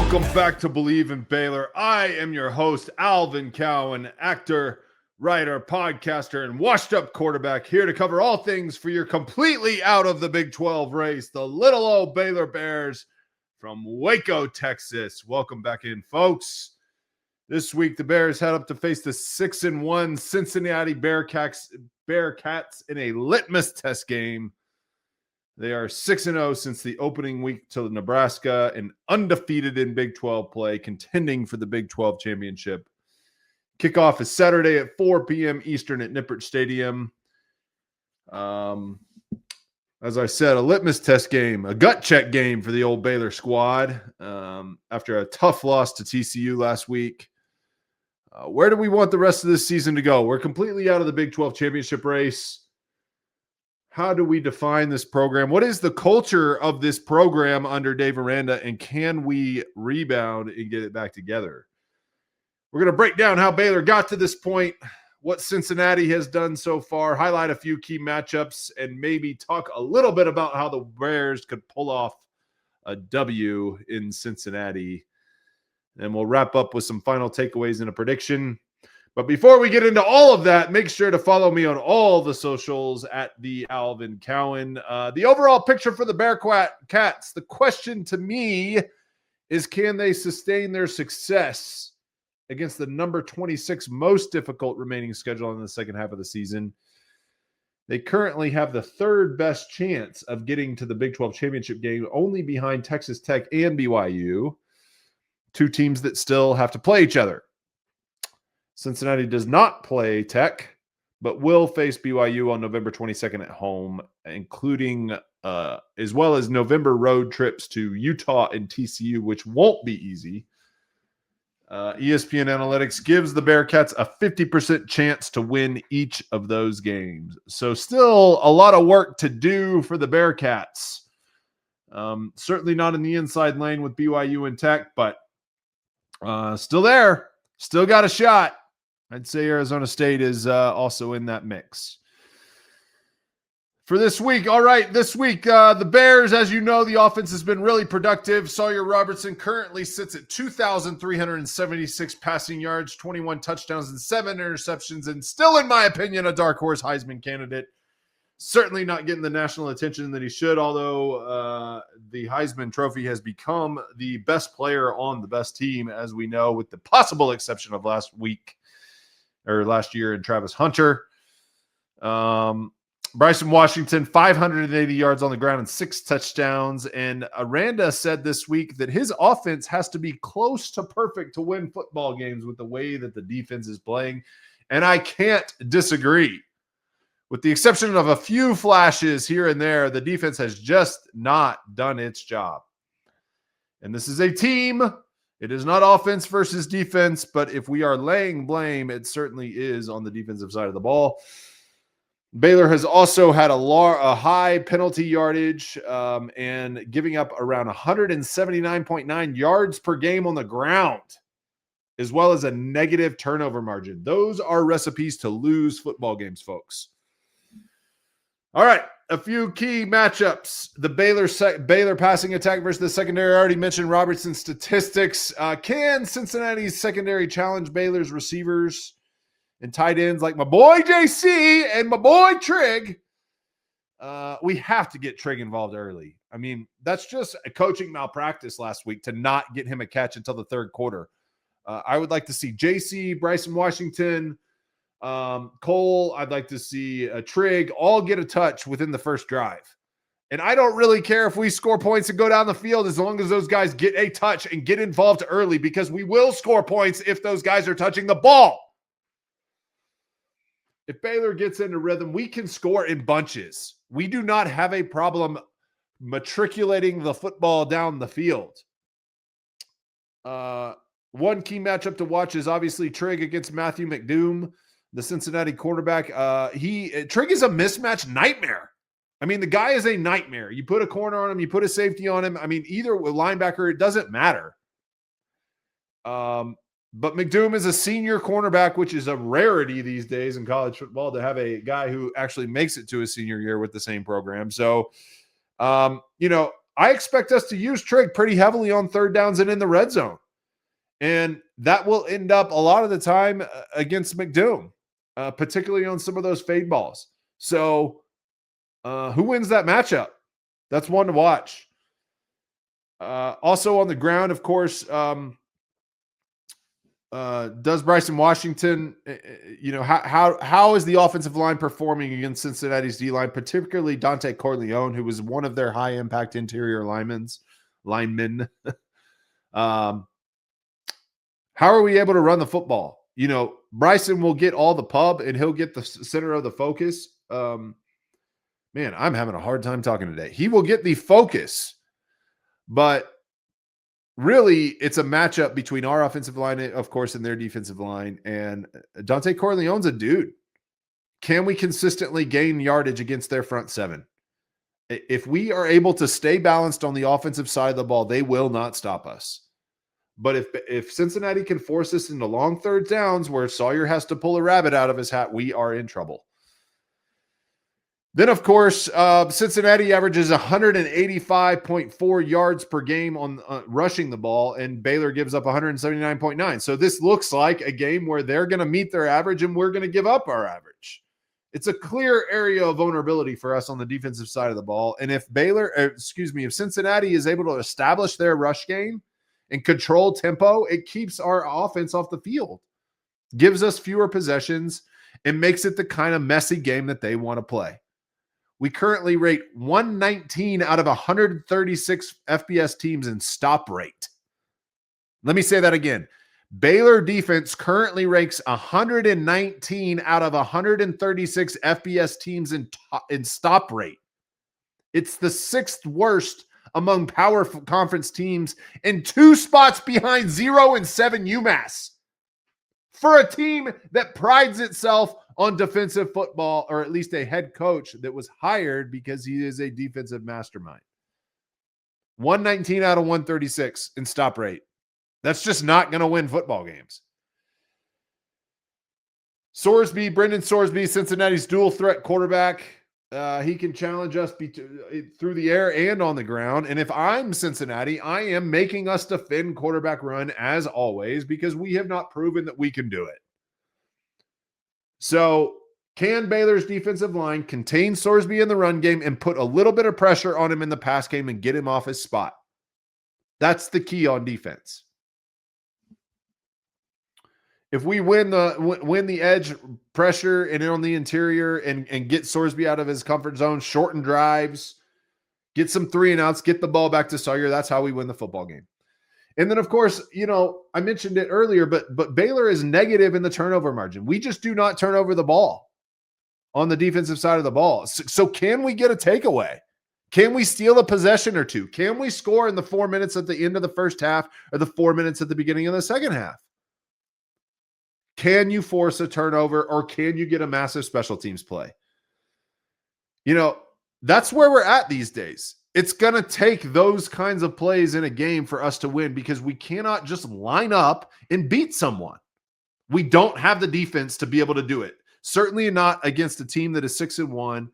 Welcome back to Believe in Baylor. I am your host, Alvin Cowan, actor, writer, podcaster, and washed-up quarterback, here to cover all things for your completely out of the Big 12 race, the little old Baylor Bears from Waco, Texas. Welcome back in, folks. This week, the Bears head up to face the 6-1 Cincinnati Bearcats in a litmus test game. They are 6-0 since the opening week to Nebraska and undefeated in Big 12 play, contending for the Big 12 championship. Kickoff is Saturday at 4 p.m. Eastern at Nippert Stadium. As I said, a litmus test game, a gut check game for the old Baylor squad after a tough loss to TCU last week. Where do we want the rest of this season to go? We're completely out of the Big 12 championship race. How do we define this program? What is the culture of this program under Dave Aranda, and can we rebound and get it back together? We're going to break down how Baylor got to this point, what Cincinnati has done so far, highlight a few key matchups, and maybe talk a little bit about how the Bears could pull off a W in Cincinnati. And we'll wrap up with some final takeaways and a prediction. But before we get into all of that, make sure to follow me on all the socials at the Alvin Cowan. The overall picture for the Bearcats, the question to me is, can they sustain their success against the number 26 most difficult remaining schedule in the second half of the season? They currently have the third best chance of getting to the Big 12 championship game, only behind Texas Tech and BYU, two teams that still have to play each other. Cincinnati does not play Tech, but will face BYU on November 22nd at home, including as well as November road trips to Utah and TCU, which won't be easy. ESPN Analytics gives the Bearcats a 50% chance to win each of those games. So still a lot of work to do for the Bearcats. Certainly not in the inside lane with BYU and Tech, but still there. Still got a shot. I'd say Arizona State is also in that mix. For this week, all right, the Bears, as you know, the offense has been really productive. Sawyer Robertson currently sits at 2,376 passing yards, 21 touchdowns, and 7 interceptions, and still, in my opinion, a dark horse Heisman candidate. Certainly not getting the national attention that he should, although the Heisman Trophy has become the best player on the best team, as we know, with the possible exception of last year in Travis Hunter. Bryson Washington, 580 yards on the ground and 6 touchdowns. And Aranda said this week that his offense has to be close to perfect to win football games with the way that the defense is playing. And I can't disagree. With the exception of a few flashes here and there, the defense has just not done its job. And this is a team. It is not offense versus defense, but if we are laying blame, it certainly is on the defensive side of the ball. Baylor has also had a high penalty yardage and giving up around 179.9 yards per game on the ground, as well as a negative turnover margin. Those are recipes to lose football games, folks. All right, a few key matchups. The Baylor passing attack versus the secondary. I already mentioned Robertson's statistics. Can Cincinnati's secondary challenge Baylor's receivers and tight ends like my boy JC and my boy Trig? We have to get Trig involved early. I mean, that's just a coaching malpractice last week to not get him a catch until the third quarter. I would like to see JC, Bryson Washington, Cole, I'd like to see Trig all get a touch within the first drive. And I don't really care if we score points and go down the field as long as those guys get a touch and get involved early, because we will score points if those guys are touching the ball. If Baylor gets into rhythm, we can score in bunches. We do not have a problem matriculating the football down the field. One key matchup to watch is obviously Trig against Matthew McDoom, the Cincinnati quarterback. Trig is a mismatch nightmare. I mean, the guy is a nightmare. You put a corner on him, you put a safety on him. I mean, either with linebacker, it doesn't matter. But McDoom is a senior cornerback, which is a rarity these days in college football to have a guy who actually makes it to his senior year with the same program. So, I expect us to use Trigg pretty heavily on third downs and in the red zone. And that will end up a lot of the time against McDoom, particularly on some of those fade balls. So who wins that matchup? That's one to watch. Also on the ground, of course, does Bryson Washington, how is the offensive line performing against Cincinnati's D-line, particularly Dante Corleone, who was one of their high-impact interior linemen? How are we able to run the football? Bryson will get all the pub, and he'll get the center of the focus. Man, I'm having a hard time talking today. He will get the focus, but really, it's a matchup between our offensive line, of course, and their defensive line. And Dante Corleone's a dude. Can we consistently gain yardage against their front seven? If we are able to stay balanced on the offensive side of the ball, they will not stop us. But if Cincinnati can force us into long third downs where Sawyer has to pull a rabbit out of his hat, we are in trouble. Then, of course, Cincinnati averages 185.4 yards per game on rushing the ball, and Baylor gives up 179.9. So this looks like a game where they're going to meet their average and we're going to give up our average. It's a clear area of vulnerability for us on the defensive side of the ball. And if if Cincinnati is able to establish their rush game and control tempo, it keeps our offense off the field, gives us fewer possessions, and makes it the kind of messy game that they want to play. We currently rate 119 out of 136 FBS teams in stop rate. Let me say that again. Baylor defense currently ranks 119 out of 136 FBS teams in stop rate. It's the sixth worst among power conference teams and 2 spots behind 0 and 7 UMass. For a team that prides itself on defensive football, or at least a head coach that was hired because he is a defensive mastermind. 119 out of 136 in stop rate. That's just not going to win football games. Brendan Sorsby, Cincinnati's dual threat quarterback. He can challenge us through the air and on the ground. And if I'm Cincinnati, I am making us defend quarterback run as always because we have not proven that we can do it. So can Baylor's defensive line contain Sorsby in the run game and put a little bit of pressure on him in the pass game and get him off his spot? That's the key on defense. If we win the edge pressure and on the interior and get Sorsby out of his comfort zone, shorten drives, get some 3 and outs, get the ball back to Sawyer, that's how we win the football game. And then, of course, I mentioned it earlier, but Baylor is negative in the turnover margin. We just do not turn over the ball on the defensive side of the ball. So can we get a takeaway? Can we steal a possession or two? Can we score in the 4 minutes at the end of the first half or the 4 minutes at the beginning of the second half? Can you force a turnover or can you get a massive special teams play? That's where we're at these days. It's going to take those kinds of plays in a game for us to win because we cannot just line up and beat someone. We don't have the defense to be able to do it. Certainly not against a team that is 6-1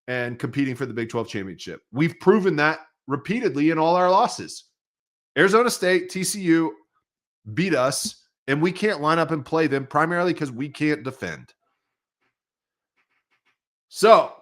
and competing for the Big 12 championship. We've proven that repeatedly in all our losses. Arizona State, TCU beat us, and we can't line up and play them primarily because we can't defend. So,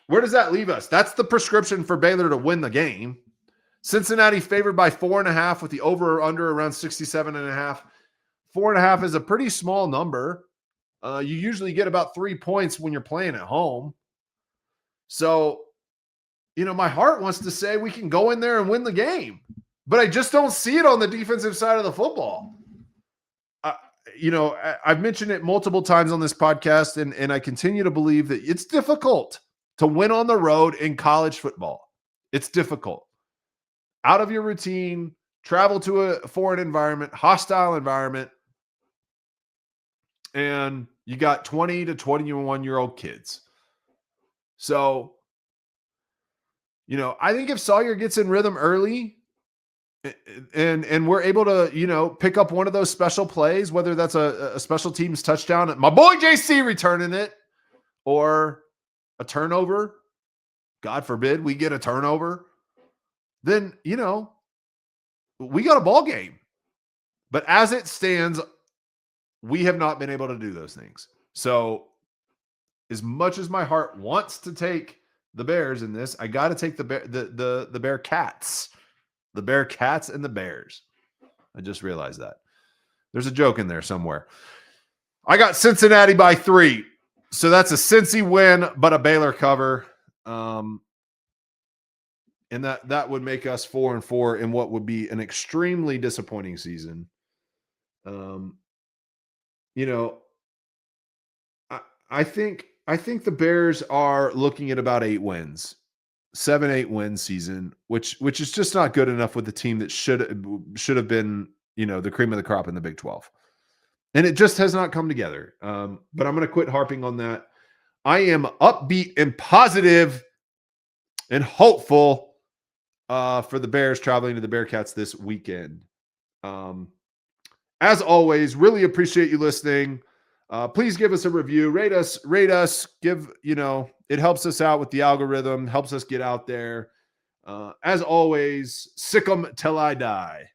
where does that leave us? That's the prescription for Baylor to win the game. Cincinnati favored by 4.5 with the over or under around 67.5. 4.5 is a pretty small number. You usually get about 3 points when you're playing at home. So, my heart wants to say we can go in there and win the game, but I just don't see it on the defensive side of the football. I've mentioned it multiple times on this podcast, and I continue to believe that it's difficult to win on the road in college football. It's difficult. Out of your routine, travel to a foreign environment, hostile environment, and you got 20 to 21-year-old kids. So, I think if Sawyer gets in rhythm early and we're able to, pick up one of those special plays, whether that's a special teams touchdown, my boy JC returning it, or a turnover, God forbid we get a turnover, then, we got a ball game. But as it stands, we have not been able to do those things. So as much as my heart wants to take the Bears in this, I got to take the Bearcats. The Bearcats and the Bears. I just realized that. There's a joke in there somewhere. I got Cincinnati by 3. So that's a Cincy win, but a Baylor cover. And that would make us 4-4 in what would be an extremely disappointing season. I think the Bears are looking at about 8 wins. 7-8 win season, which is just not good enough with the team that should have been, the cream of the crop in the Big 12. And it just has not come together. But I'm going to quit harping on that. I am upbeat and positive and hopeful for the Bears traveling to the Bearcats this weekend. As always, really appreciate you listening. Please give us a review, rate us, give, it helps us out with the algorithm, helps us get out there. As always, sick 'em till I die.